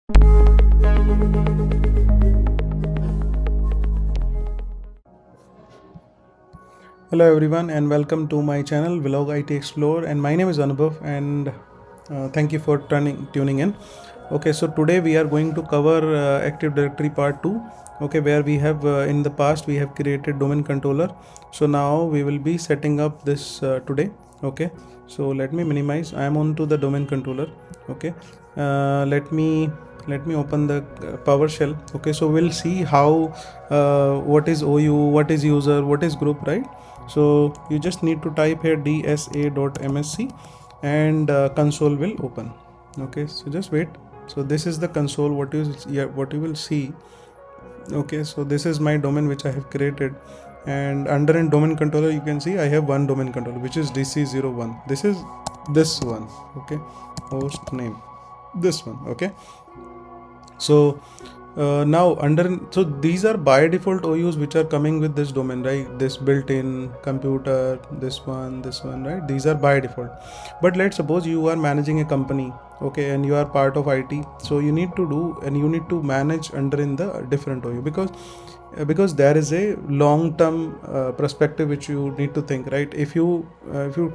Hello everyone and welcome to my channel Vlog IT Explorer, and my name is Anubhav, and thank you for tuning in. Okay, so today we are going to cover Active Directory Part 2. Okay, where we have in the past we have created domain controller. So now we will be setting up this today. Okay, so let me minimize. I am onto the domain controller. Okay, let me open the PowerShell. Okay, so we'll see how what is OU, what is user, what is group, right? So you just need to type here dsa.msc and console will open. Okay, so just wait. So this is the console, what you will see. Okay, so this is my domain which I have created, and under in domain controller you can see I have one domain controller which is dc01. This is this one. Okay, host name, this one. Okay, so now so these are by default OUs which are coming with this domain, right? This built-in computer, this one, right? These are by default. But let's suppose you are managing a company, okay, and you are part of IT, so you need to manage under in the different OU, because there is a long-term perspective which you need to think, right? If you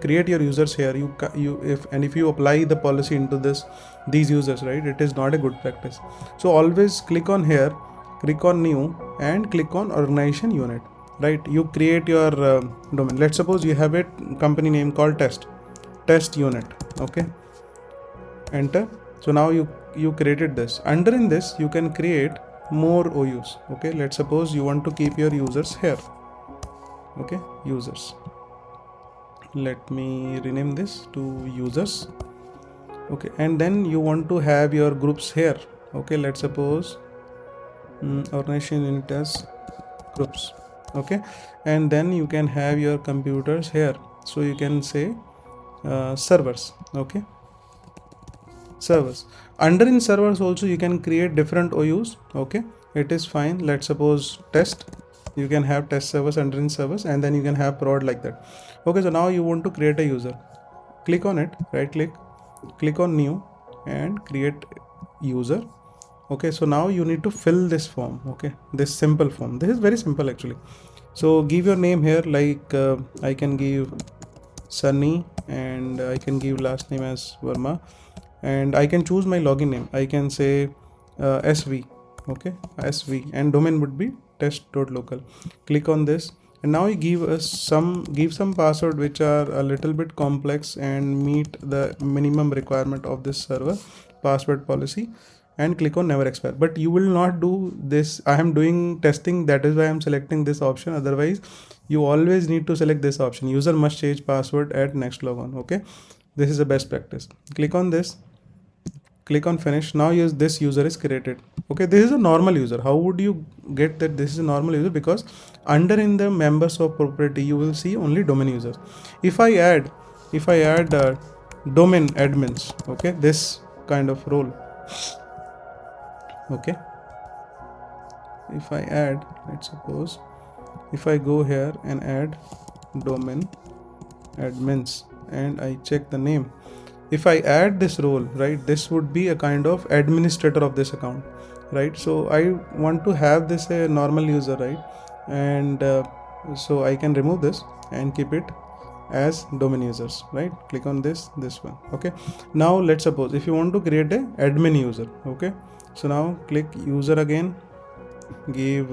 create your users here, if you apply the policy into these users, right, it is not a good practice. So always click on here, click on new, and click on organization unit, right? You create your domain. Let's suppose you have a company name called test unit. Okay, enter. So now you created this. Under in this you can create more OUs. Okay, let's suppose you want to keep your users here. Okay, users, let me rename this to users. Okay, and then you want to have your groups here. Okay, let's suppose organization unit as groups. Okay, and then you can have your computers here, so you can say servers. Okay, servers. Under in servers also you can create different OUs. Okay, it is fine. Let's suppose test, you can have test servers under in servers, and then you can have prod like that. Okay, so now you want to create a user. Click on it, right click on new and create user. Okay, so now you need to fill this form. Okay, this simple form, this is very simple actually. So give your name here, like I can give Sunny, and I can give last name as Verma, and I can choose my login name. I can say SV. Okay, SV, and domain would be test.local. Click on this, and now you give some password which are a little bit complex and meet the minimum requirement of this server password policy, and click on never expire. But you will not do this. I am doing testing, that is why I am selecting this option. Otherwise you always need to select this option, user must change password at next logon. Okay, this is a best practice. Click on this, click on finish. Now this user is created. Okay, this is a normal user. How would you get that this is a normal user? Because under in the members of property you will see only domain users. If I add domain admins, okay, this kind of role. Okay, if I add, let's suppose if I go here and add domain admins and I check the name, if I add this role, right, this would be a kind of administrator of this account, right? So I want to have this a normal user, right? And so I can remove this and keep it as domain users, right? Click on this one. Okay, now let's suppose if you want to create a admin user. Okay, so now click user again, give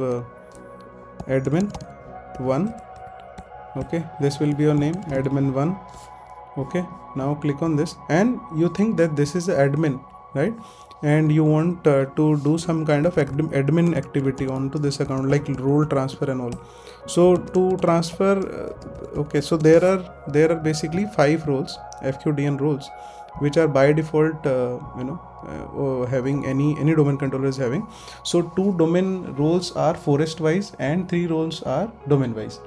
admin 1. Okay, this will be your name, admin 1. Okay, now click on this, and you think that this is the admin, right? And you want to do some kind of admin activity onto this account, like role transfer and all. So to transfer, okay, so there are basically 5 roles, FQDN roles, which are by default having any domain controller is having. So 2 domain roles are forest wise and 3 roles are domain wise.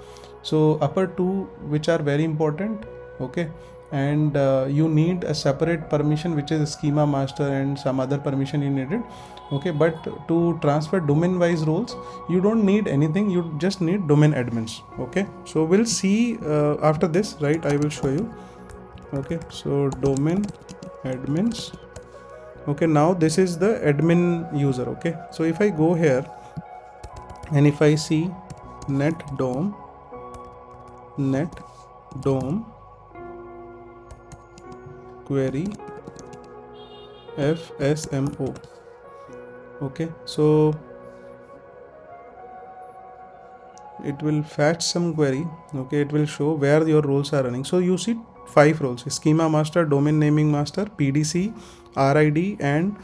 So upper 2 which are very important. Okay, and you need a separate permission which is schema master and some other permission you needed. Okay, but to transfer domain wise roles you don't need anything, you just need domain admins. Okay, so we'll see after this, right? I will show you. Okay, so domain admins, Okay, now this is the admin user. Okay, so if I go here and if I see net dom query fsmo. Okay, so it will fetch some query. Okay, it will show where your roles are running. So you see 5 roles: schema master, domain naming master, pdc, rid, and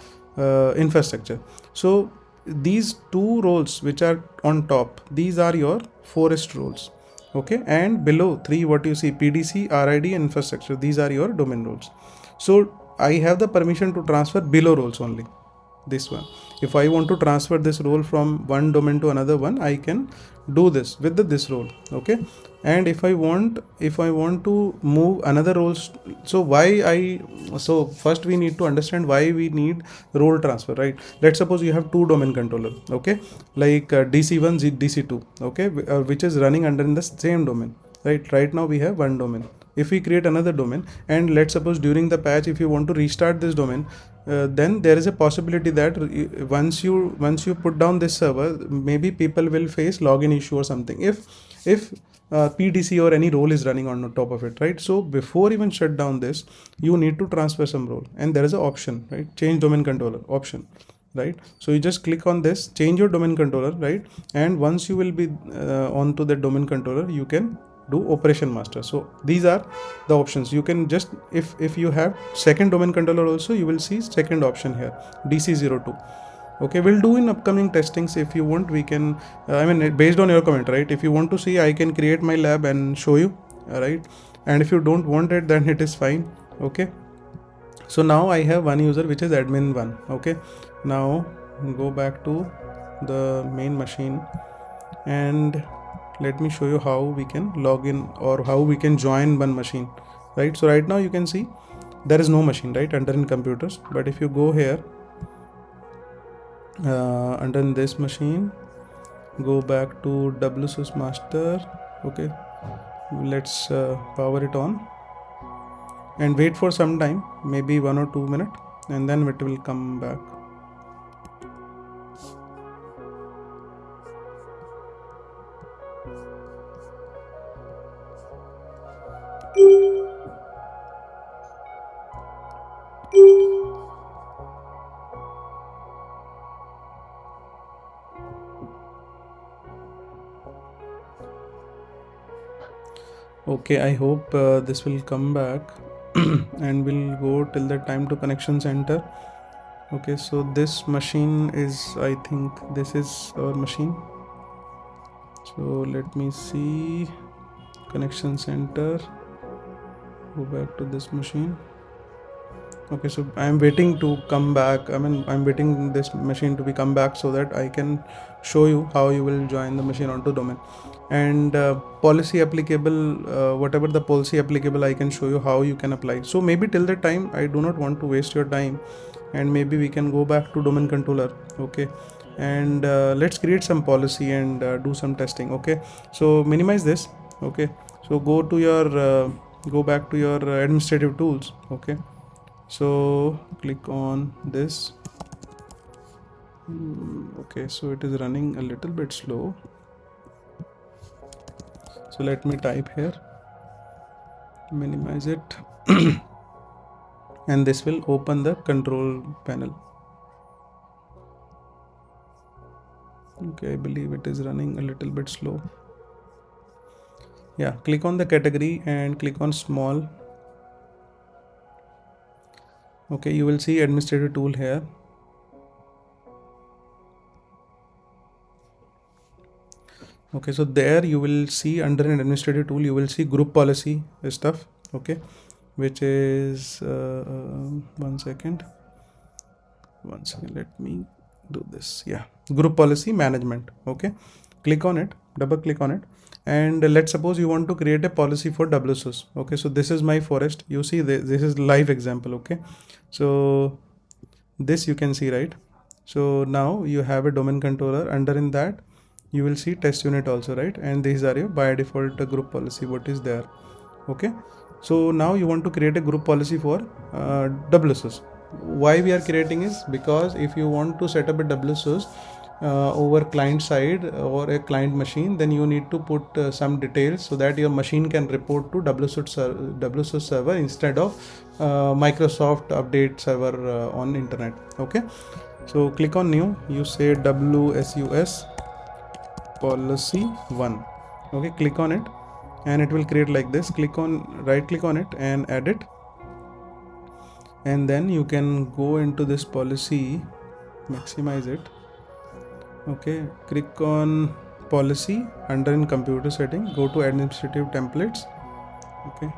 infrastructure. So these 2 roles which are on top, these are your forest roles. Okay, and below 3 what you see, pdc, rid, and infrastructure, these are your domain roles. So I have the permission to transfer below roles only, this one. If I want to transfer this role from one domain to another one, I can do this with this role. Okay, and if I want to move another roles, so first we need to understand why we need role transfer, right? Let's suppose you have 2 domain controller. Okay, like dc1, dc2. Okay, which is running under in the same domain, right now we have one domain. If we create another domain, and let's suppose during the patch if you want to restart this domain, then there is a possibility that once you put down this server, maybe people will face login issue or something if pdc or any role is running on top of it, right? So before even shut down this, you need to transfer some role, and there is an option, right? Change domain controller option, right? So you just click on this, change your domain controller, right? And once you will be onto the domain controller, you can do operation master. So these are the options. You can just, if you have second domain controller also, you will see second option here, dc02. Okay, we'll do in upcoming testings. If you want, we can based on your comment, right? If you want to see, I can create my lab and show you, right? And if you don't want it, then it is fine. Okay, so now I have one user which is admin1. Okay, now go back to the main machine and let me show you how we can log in or how we can join one machine, right? So right now you can see there is no machine, right, under in computers. But if you go here under in this machine, go back to wsys master. Okay, let's power it on and wait for some time, maybe 1 or 2 minutes, and then it will come back. Okay, I hope this will come back and we'll go till the time to connection center. Okay, so this machine is, I think this is our machine. So let me see, connection center, go back to this machine. Okay, so I'm waiting to come back. I'm waiting this machine to be come back so that I can show you how you will join the machine onto domain. And policy applicable, whatever the policy applicable, I can show you how you can apply. So maybe till that time, I do not want to waste your time, and maybe we can go back to domain controller. Okay, and let's create some policy and do some testing. Okay, so minimize this. Okay, so go to your go back to your administrative tools. Okay, so click on this. Okay, so it is running a little bit slow, so let me type here, minimize it and this will open the control panel. Okay, I believe it is running a little bit slow. Yeah, click on the category and click on small. Okay, you will see administrative tool here. Okay, so there you will see under an administrative tool, you will see group policy stuff. Okay, which is one second, let me do this. Yeah, group policy management. Okay, click on it, double click on it, and let's suppose you want to create a policy for wsys. Okay, so this is my forest. You see this is live example. Okay, so this you can see, right? So now you have a domain controller. Under in that you will see test unit also, right? And these are your by default group policy what is there. Okay, so now you want to create a group policy for wsys. why we are creating is because if you want to set up a WSUS over client side or a client machine, then you need to put some details so that your machine can report to WSUS server instead of Microsoft update server on internet. Okay, so click on new, you say WSUS policy 1. Okay, click on it and it will create like this. Right click on it and add it, and then you can go into this policy, maximize it. Okay, click on policy, under in computer setting, go to administrative templates. Okay,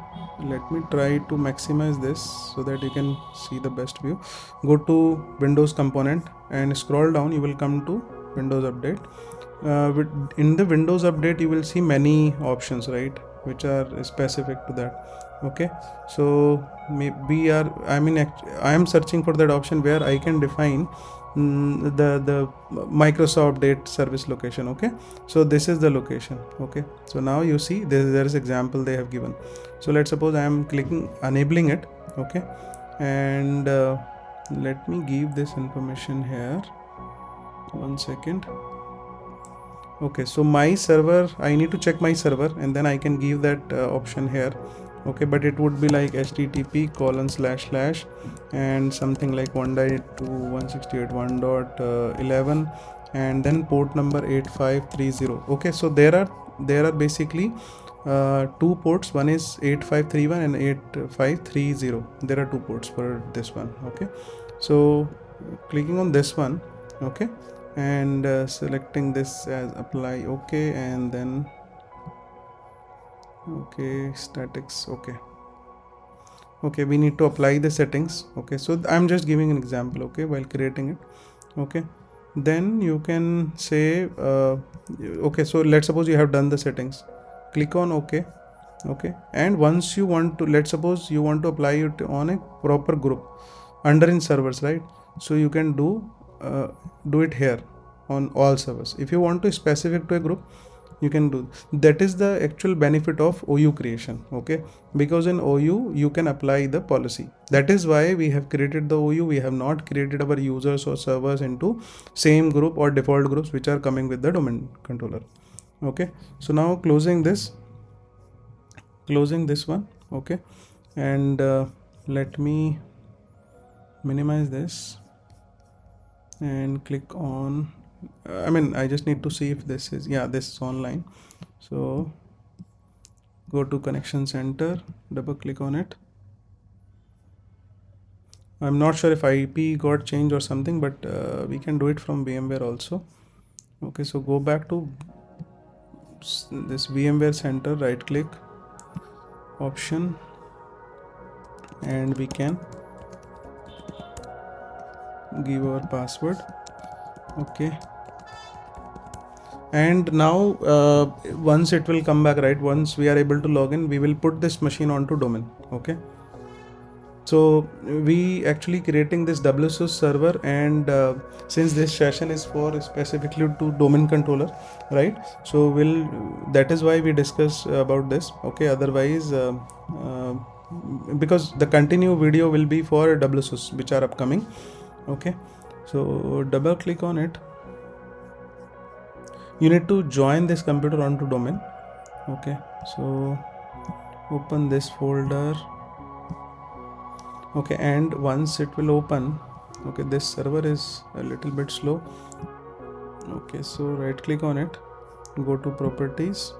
let me try to maximize this so that you can see the best view. Go to Windows component and scroll down, you will come to Windows update. In the Windows update you will see many options, right, which are specific to that. Okay, so I am searching for that option where I can define the Microsoft date service location. Okay, so this is the location. Okay, so now you see there is example they have given. So let's suppose I am clicking enabling it. Okay, and let me give this information here, 1 second. Okay, so my server, I need to check my server and then I can give that option here. Okay, but it would be like http:// and something like 192.168.1.11 and then port number 8530. Okay, so there are basically two ports. One is 8531 and 8530. There are two ports for this one. Okay, so clicking on this one. Okay, and selecting this as apply. Okay, and then okay, statics. Okay, we need to apply the settings. Okay, so I'm just giving an example, okay, while creating it. Okay, then you can say okay, so let's suppose you have done the settings, click on okay. Okay, and once you want to, let's suppose you want to apply it on a proper group under in servers, right? So you can do it here on all servers. If you want to specific to a group, you can do that. Is the actual benefit of OU creation. Okay, because in OU you can apply the policy. That is why we have created the OU. We have not created our users or servers into same group or default groups which are coming with the domain controller. Okay, so now closing this one. Okay, and let me minimize this and click on I just need to see if this is, yeah, this is online. So go to connection center, double click on it. I'm not sure if IP got changed or something, but we can do it from VMware also. Okay, so go back to this VMware center, right click, option, and we can give our password. Okay, and now once it will come back, right, once we are able to log in, we will put this machine onto domain. Okay, so we actually creating this WSUS server, and since this session is for specifically to domain controller, right, so that is why we discuss about this. Okay, otherwise because the continue video will be for WSUS which are upcoming. Okay, so double click on it. You need to join this computer onto domain. Okay, so open this folder. Okay, and once it will open, okay, this server is a little bit slow. Okay, so right click on it, go to properties,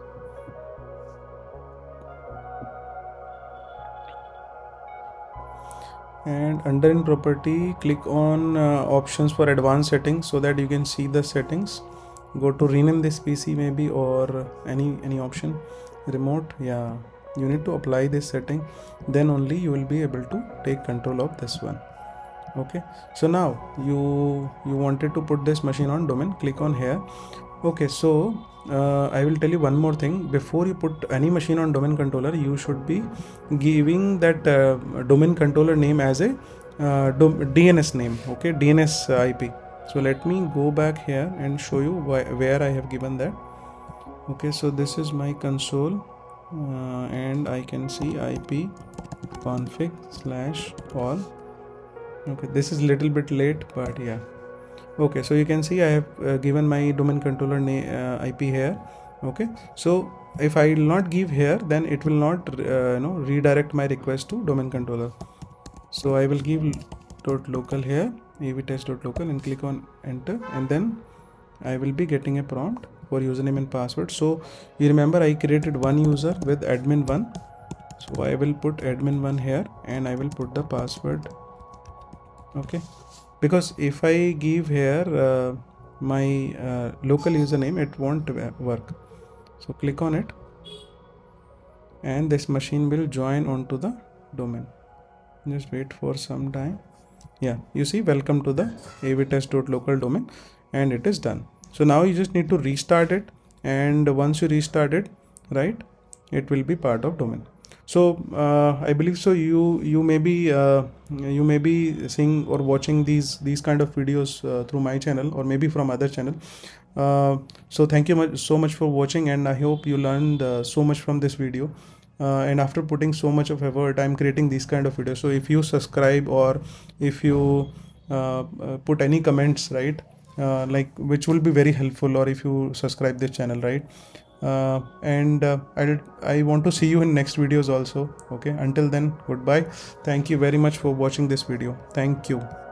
and under in property click on options for advanced settings so that you can see the settings. Go to rename this PC maybe, or any option, remote. Yeah, you need to apply this setting, then only you will be able to take control of this one. Okay, so now you wanted to put this machine on domain, click on here. Okay, so I will tell you one more thing. Before you put any machine on domain controller, you should be giving that domain controller name as a DNS name. Okay, DNS IP. So let me go back here and show you where I have given that. Okay, so this is my console and I can see IP config/all. Okay, this is little bit late, but yeah. Okay, so you can see I have given my domain controller IP here. Okay, so if I will not give here, then it will not redirect my request to domain controller. So I will give .local here, avtest.local, and click on enter, and then I will be getting a prompt for username and password. So you remember I created one user with admin1, so I will put admin1 here, and I will put the password. Okay, because if I give here my local username, it won't work. So click on it, and this machine will join onto the domain. Just wait for some time. Yeah, you see, welcome to the avtest.local domain, and it is done. So now you just need to restart it, and once you restart it, right, it will be part of domain. So I believe so you may be seeing or watching these kind of videos through my channel, or maybe from other channel. So thank you so much for watching, and I hope you learned so much from this video. And after putting so much of effort, I'm creating these kind of videos. So if you subscribe, or if you put any comments, right, like, which will be very helpful, or if you subscribe this channel, right, and I want to see you in next videos also. Okay, until then, goodbye. Thank you very much for watching this video. Thank you.